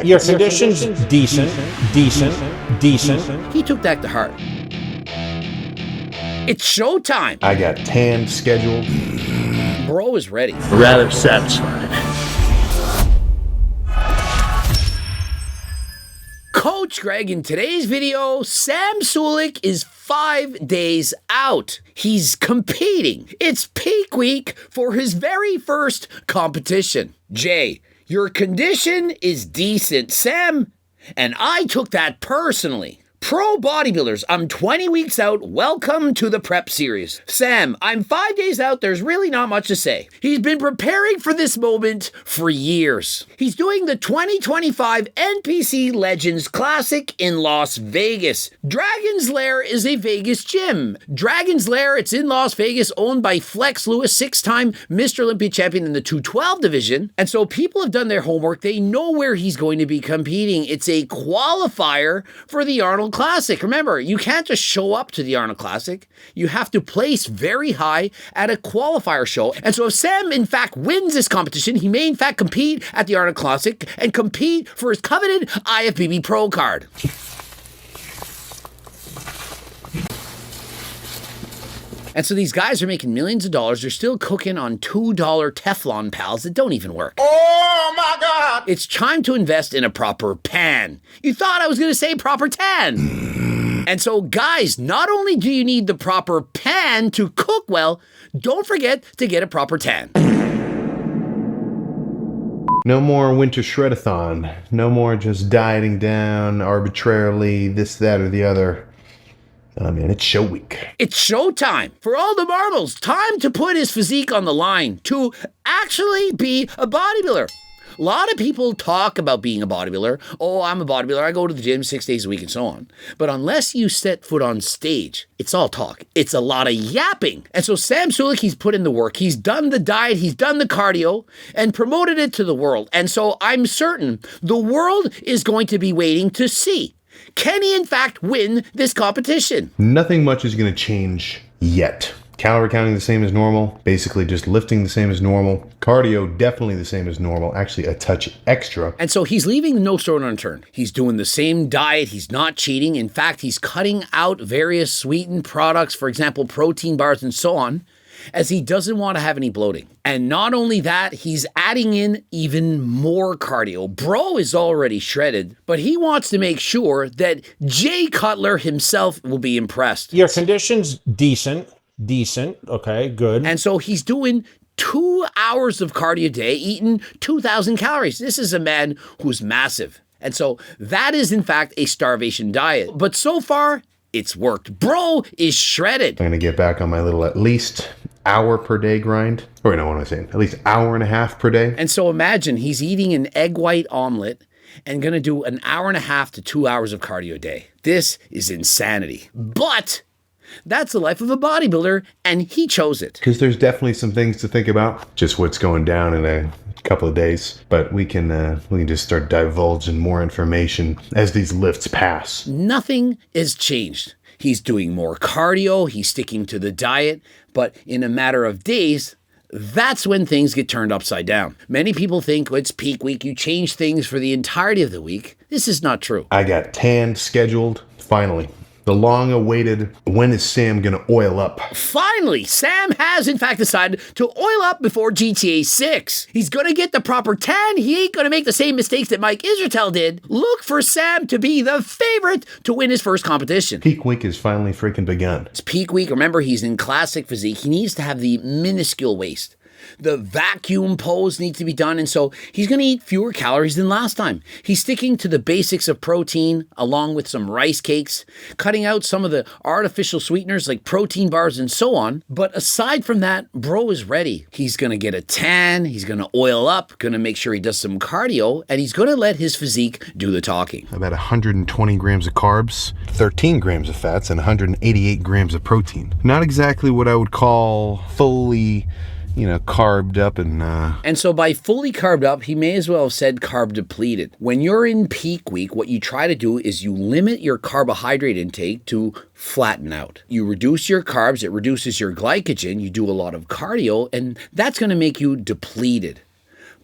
Your condition's decent. He took that to heart. It's showtime. I got tan scheduled. Bro is ready. Rather satisfied. Coach Greg, in today's video, Sam Sulek is 5 days out. He's competing. It's peak week for his very first competition. Jay, your condition is decent, Sam, and I took that personally. Pro bodybuilders, I'm 20 weeks out. Welcome to the prep series. Sam, I'm 5 days out. There's really not much to say. He's been preparing for this moment for years. He's doing the 2025 NPC Legends Classic in Las Vegas. Dragon's Lair is a Vegas gym. Dragon's Lair, it's in Las Vegas, owned by Flex Lewis, 6-time Mr. Olympia champion in the 212 division. And so people have done their homework. They know where he's going to be competing. It's a qualifier for the Arnold Classic. Remember, you can't just show up to the Arnold Classic. You have to place very high at a qualifier show. And so if Sam, in fact, wins this competition, he may, in fact, compete at the Arnold Classic and compete for his coveted IFBB Pro card. And so these guys are making millions of dollars. They're still cooking on $2 Teflon pals that don't even work. Oh my God! It's time to invest in a proper pan. You thought I was going to say proper tan. And so guys, not only do you need the proper pan to cook well, don't forget to get a proper tan. No more winter shredathon. No more just dieting down arbitrarily, this, that, or the other. I mean, it's show week. It's showtime for all the marbles. Time to put his physique on the line to actually be a bodybuilder. A lot of people talk about being a bodybuilder. Oh, I'm a bodybuilder. I go to the gym 6 days a week and so on. But unless you set foot on stage, it's all talk. It's a lot of yapping. And so Sam Sulek, he's put in the work. He's done the diet. He's done the cardio and promoted it to the world. And so I'm certain the world is going to be waiting to see. Can he, in fact, win this competition? Nothing much is going to change yet. Calorie counting the same as normal. Basically just lifting the same as normal. Cardio definitely the same as normal. Actually a touch extra. And so he's leaving no stone unturned. He's doing the same diet. He's not cheating. In fact, he's cutting out various sweetened products, for example, protein bars and so on, as he doesn't want to have any bloating. And not only that, he's adding in even more cardio. Bro is already shredded, but he wants to make sure that Jay Cutler himself will be impressed. Your condition's decent. Okay, good. And so he's doing 2 hours of cardio a day, eating 2,000 calories. This is a man who's massive. And so that is, in fact, a starvation diet. But so far, it's worked. Bro is shredded. I'm going to get back on my little at least hour per day grind. Or no, what am I saying? At least hour and a half per day. And so imagine he's eating an egg white omelet and going to do an hour and a half to 2 hours of cardio a day. This is insanity. But that's the life of a bodybuilder, and he chose it. Because there's definitely some things to think about. Just what's going down in a couple of days. But we can just start divulging more information as these lifts pass. Nothing has changed. He's doing more cardio, he's sticking to the diet, but in a matter of days, that's when things get turned upside down. Many people think it's peak week, you change things for the entirety of the week. This is not true. I got tan scheduled, finally. The long-awaited, when is Sam gonna oil up? Finally, Sam has in fact decided to oil up before GTA 6. He's gonna get the proper tan. He ain't gonna make the same mistakes that Mike Israetel did. Look for Sam to be the favorite to win his first competition. Peak week has finally freaking begun. It's peak week. Remember, he's in classic physique. He needs to have the minuscule waist. The vacuum pose needs to be done, and so he's going to eat fewer calories than last time. He's sticking to the basics of protein, along with some rice cakes, cutting out some of the artificial sweeteners like protein bars and so on. But aside from that, bro is ready. He's going to get a tan, he's going to oil up, going to make sure he does some cardio, and he's going to let his physique do the talking. About 120 grams of carbs, 13 grams of fats, and 188 grams of protein. Not exactly what I would call fully carbed up And so by fully carved up, he may as well have said carb depleted. When you're in peak week, what you try to do is you limit your carbohydrate intake to flatten out. You reduce your carbs, it reduces your glycogen, you do a lot of cardio, and that's going to make you depleted.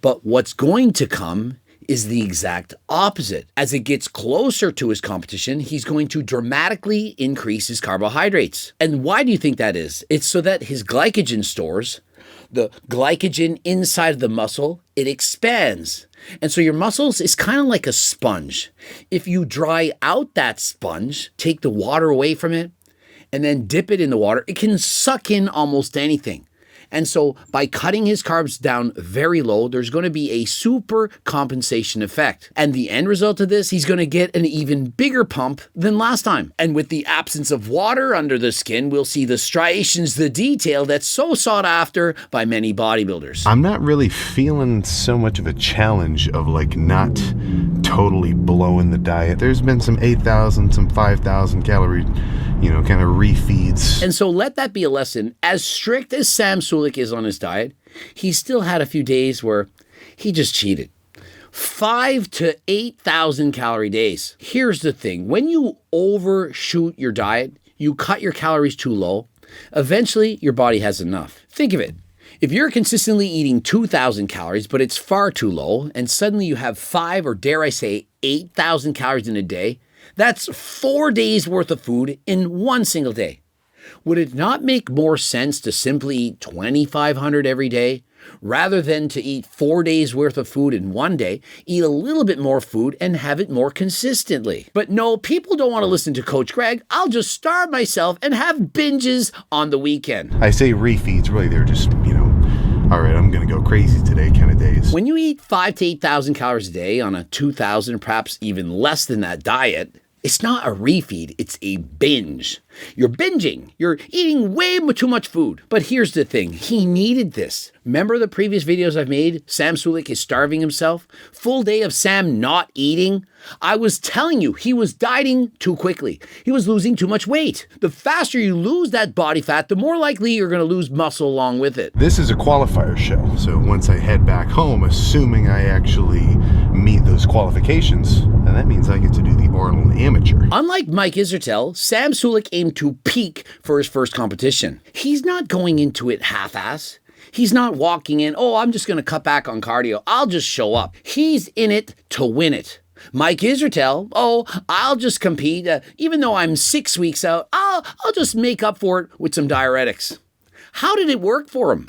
But what's going to come is the exact opposite. As it gets closer to his competition, he's going to dramatically increase his carbohydrates. And why do you think that is? It's so that his glycogen stores, the glycogen inside of the muscle, it expands. And so your muscles is kind of like a sponge. If you dry out that sponge, take the water away from it, and then dip it in the water, it can suck in almost anything. And so by cutting his carbs down very low, there's going to be a super compensation effect. And the end result of this, he's going to get an even bigger pump than last time. And with the absence of water under the skin, we'll see the striations, the detail that's so sought after by many bodybuilders. I'm not really feeling so much of a challenge of like not totally blowing the diet. There's been some 8,000, some 5,000 calorie, kind of refeeds. And so let that be a lesson. As strict as Sam Sulek is on his diet, he still had a few days where he just cheated. 5 to 8,000 calorie days. Here's the thing. When you overshoot your diet, you cut your calories too low, eventually your body has enough. Think of it. If you're consistently eating 2,000 calories, but it's far too low, and suddenly you have 5 or dare I say 8,000 calories in a day, that's 4 days worth of food in one single day. Would it not make more sense to simply eat 2,500 every day rather than to eat 4 days worth of food in one day, eat a little bit more food and have it more consistently? But no, people don't want to listen to Coach Greg. I'll just starve myself and have binges on the weekend. I say refeeds, really they're just, all right, I'm going to go crazy today kind of days. When you eat 5 to 8,000 calories a day on a 2,000, perhaps even less than that diet, it's not a refeed, it's a binge. You're binging. You're eating way too much food. But here's the thing. He needed this. Remember the previous videos I've made? Sam Sulek is starving himself. Full day of Sam not eating. I was telling you, he was dieting too quickly. He was losing too much weight. The faster you lose that body fat, the more likely you're going to lose muscle along with it. This is a qualifier show. So once I head back home, assuming I actually meet those qualifications, then that means I get to do the Arnold Amateur. Unlike Mike Isertel, Sam Sulek aimed to peak for his first competition. He's not going into it half-ass. He's not walking in, I'm just going to cut back on cardio. I'll just show up. He's in it to win it. Mike Isertel, I'll just compete. Even though I'm 6 weeks out, I'll just make up for it with some diuretics. How did it work for him?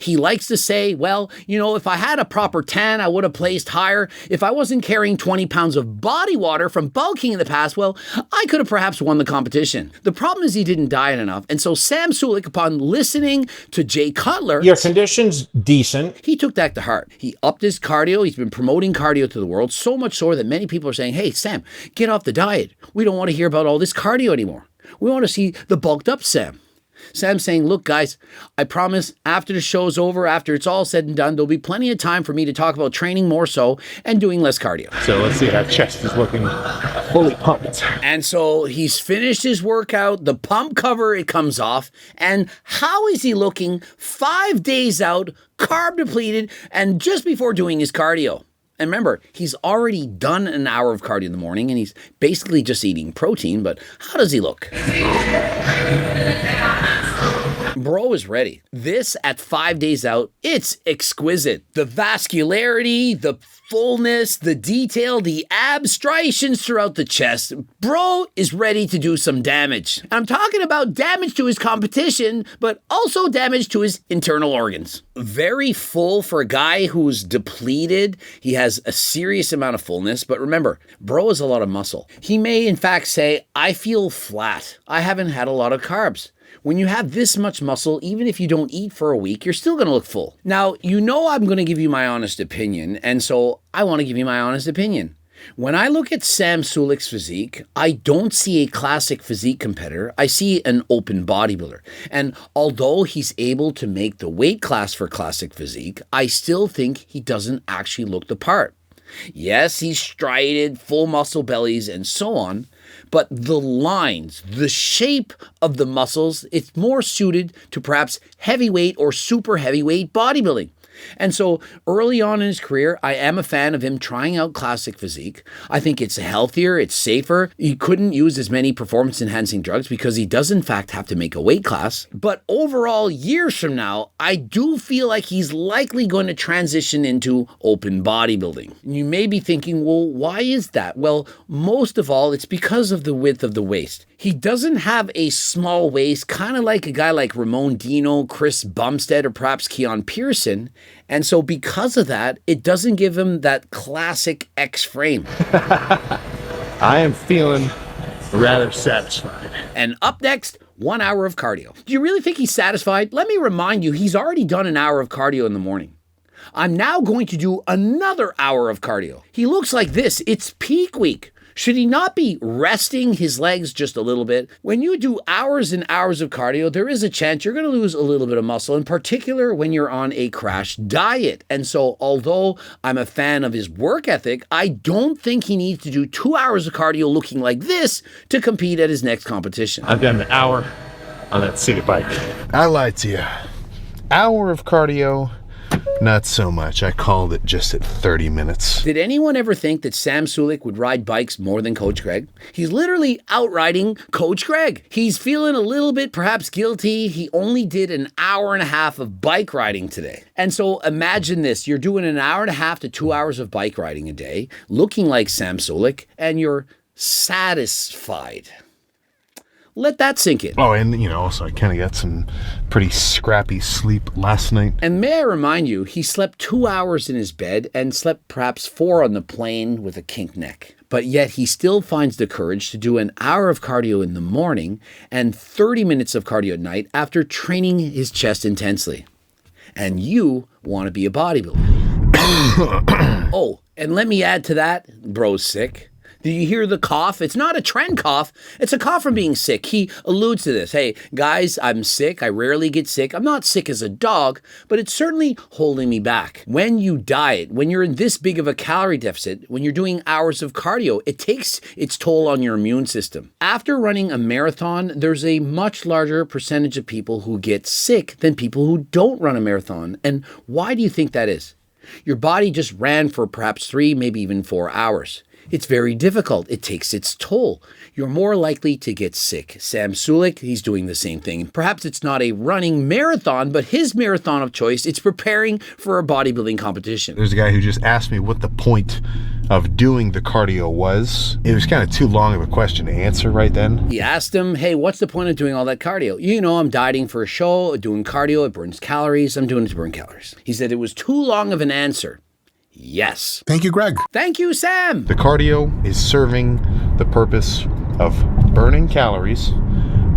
He likes to say, if I had a proper tan, I would have placed higher. If I wasn't carrying 20 pounds of body water from bulking in the past, I could have perhaps won the competition. The problem is he didn't diet enough. And so Sam Sulek, upon listening to Jay Cutler, Your condition's decent. he took that to heart. He upped his cardio. He's been promoting cardio to the world, so much so that many people are saying, hey, Sam, get off the diet. We don't want to hear about all this cardio anymore. We want to see the bulked up Sam. Sam's saying, look, guys, I promise after the show's over, after it's all said and done, there'll be plenty of time for me to talk about training more so and doing less cardio. So let's see, that chest is looking fully pumped. And so he's finished his workout, the pump cover, it comes off. And how is he looking 5 days out, carb depleted, and just before doing his cardio? And remember, he's already done an hour of cardio in the morning and he's basically just eating protein, but how does he look? Bro is ready. This at 5 days out, it's exquisite. The vascularity, the fullness, the detail, the abs, striations throughout the chest. Bro is ready to do some damage. I'm talking about damage to his competition, but also damage to his internal organs. Very full for a guy who's depleted. He has a serious amount of fullness, but remember, bro has a lot of muscle. He may in fact say, I feel flat. I haven't had a lot of carbs. When you have this much muscle, even if you don't eat for a week, you're still going to look full. Now, I'm going to give you my honest opinion, and so I want to give you my honest opinion. When I look at Sam Sulek's physique, I don't see a classic physique competitor. I see an open bodybuilder. And although he's able to make the weight class for classic physique, I still think he doesn't actually look the part. Yes, he's striated, full muscle bellies, and so on. But the lines, the shape of the muscles, it's more suited to perhaps heavyweight or super heavyweight bodybuilding. And so early on in his career, I am a fan of him trying out classic physique. I think it's healthier, it's safer. He couldn't use as many performance-enhancing drugs because he does in fact have to make a weight class. But overall, years from now, I do feel like he's likely going to transition into open bodybuilding. And you may be thinking, well, why is that? Well, most of all, it's because of the width of the waist. He doesn't have a small waist, kind of like a guy like Ramon Dino, Chris Bumstead, or perhaps Keon Pearson. And so because of that, it doesn't give him that classic X frame. I am feeling rather satisfied. And up next, 1 hour of cardio. Do you really think he's satisfied? Let me remind you, he's already done an hour of cardio in the morning. I'm now going to do another hour of cardio. He looks like this. It's peak week. Should he not be resting his legs just a little bit? When you do hours and hours of cardio, there is a chance you're going to lose a little bit of muscle, in particular when you're on a crash diet. And so although I'm a fan of his work ethic, I don't think he needs to do 2 hours of cardio looking like this to compete at his next competition. I've done an hour on that seated bike. I lied to you. Hour of cardio, not so much. I called it just at 30 minutes. Did anyone ever think that Sam Sulek would ride bikes more than Coach Greg? He's literally outriding Coach Greg. He's feeling a little bit perhaps guilty. He only did an hour and a half of bike riding today. And so imagine this. You're doing an hour and a half to 2 hours of bike riding a day, looking like Sam Sulek, and you're satisfied. Let that sink in. Oh, and also I kind of got some pretty scrappy sleep last night. And may I remind you, he slept 2 hours in his bed and slept perhaps 4 on the plane with a kink neck. But yet he still finds the courage to do an hour of cardio in the morning and 30 minutes of cardio at night after training his chest intensely. And you want to be a bodybuilder. Oh, and let me add to that, bro's sick. Do you hear the cough? It's not a trend cough. It's a cough from being sick. He alludes to this. Hey, guys, I'm sick. I rarely get sick. I'm not sick as a dog, but it's certainly holding me back. When you diet, when you're in this big of a calorie deficit, when you're doing hours of cardio, it takes its toll on your immune system. After running a marathon, there's a much larger percentage of people who get sick than people who don't run a marathon. And why do you think that is? Your body just ran for perhaps 3, maybe even 4 hours. It's very difficult. It takes its toll. You're more likely to get sick. Sam Sulek, he's doing the same thing. Perhaps it's not a running marathon, but his marathon of choice, it's preparing for a bodybuilding competition. There's a guy who just asked me what the point of doing the cardio was. It was kind of too long of a question to answer right then. He asked him, hey, what's the point of doing all that cardio? You know, I'm dieting for a show, doing cardio, it burns calories. I'm doing it to burn calories. He said it was too long of an answer. Yes. Thank you, Greg. Thank you, Sam. The cardio is serving the purpose of burning calories,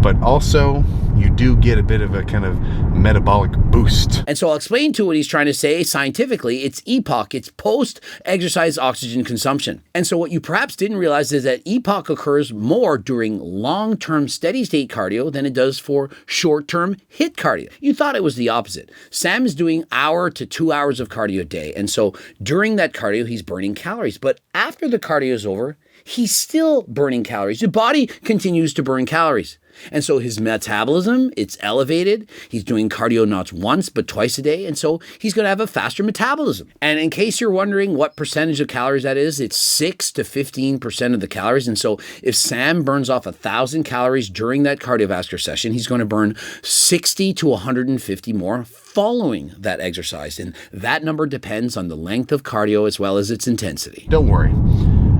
but also you do get a bit of a kind of metabolic boost. And so I'll explain to what he's trying to say scientifically. It's EPOC, it's post-exercise oxygen consumption. And so what you perhaps didn't realize is that EPOC occurs more during long-term steady-state cardio than it does for short-term HIIT cardio. You thought it was the opposite. Sam is doing hour to 2 hours of cardio a day. And so during that cardio, he's burning calories. But after the cardio is over, he's still burning calories. Your body continues to burn calories. And so his metabolism, it's elevated. He's doing cardio not once, but twice a day. And so he's going to have a faster metabolism. And in case you're wondering what percentage of calories that is, it's 6 to 15% of the calories. And so if Sam burns off 1,000 calories during that cardiovascular session, he's going to burn 60 to 150 more following that exercise. And that number depends on the length of cardio as well as its intensity. Don't worry.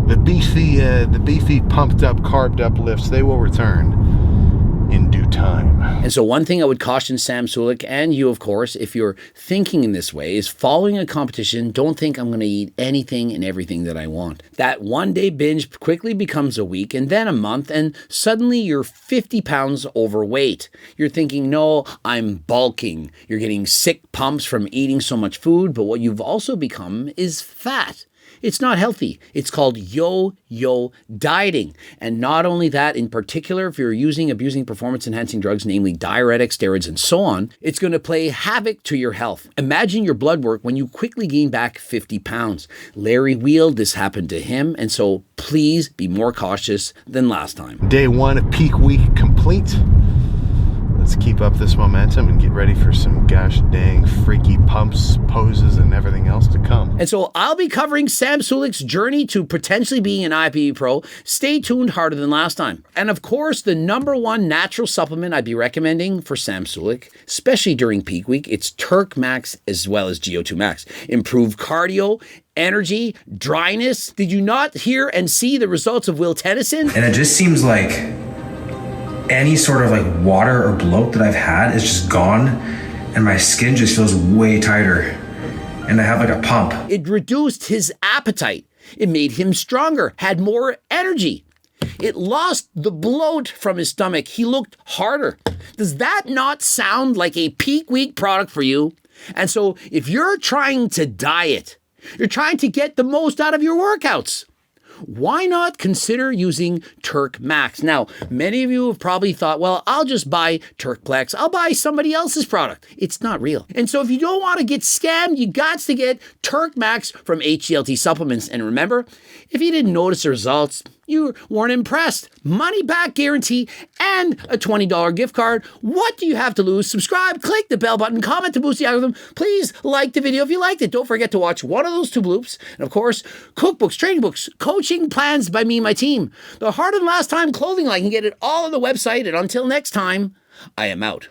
The beefy pumped up, carved up lifts, they will return in due time. And so one thing I would caution Sam Sulek and you, of course, if you're thinking in this way, is following a competition, don't think I'm going to eat anything and everything that I want. That one-day binge quickly becomes a week and then a month, and suddenly you're 50 pounds overweight. You're thinking, no, I'm bulking. You're getting sick pumps from eating so much food, but what you've also become is fat. It's not healthy. It's called yo-yo dieting. And not only that, in particular, if you're abusing performance-enhancing drugs, namely diuretics, steroids, and so on, it's going to play havoc to your health. Imagine your blood work when you quickly gain back 50 pounds. Larry Wheel, this happened to him, and so please be more cautious than last time. Day 1 of peak week complete. Let's keep up this momentum and get ready for some gosh dang freaky pumps, poses, and everything else to come. And so I'll be covering Sam Sulek's journey to potentially being an IFBB pro. Stay tuned, harder than last time. And of course, the #1 natural supplement I'd be recommending for Sam Sulek, especially during peak week, it's Turk Max as well as GO2 Max. Improved cardio, energy, dryness. Did you not hear and see the results of Will Tennyson? And it just seems like any sort of like water or bloat that I've had is just gone, and my skin just feels way tighter, and I have like a pump. It reduced his appetite. It made him stronger, had more energy. It lost the bloat from his stomach. He looked harder. Does that not sound like a peak week product for you? And so if you're trying to diet, you're trying to get the most out of your workouts, why not consider using Turk Max? Now, many of you have probably thought, well, I'll just buy Turkplex. I'll buy somebody else's product. It's not real. And so if you don't want to get scammed, you got to get Turk Max from HCLT Supplements. And remember, if you didn't notice the results, you weren't impressed, money back guarantee, and a $20 gift card. What do you have to lose? Subscribe, click the bell button, comment to boost the algorithm. Please like the video if you liked it. Don't forget to watch one of those 2 bloops. And of course, cookbooks, training books, coaching plans by me and my team. The Harder Than Last Time clothing line, you can get it all on the website. And until next time, I am out.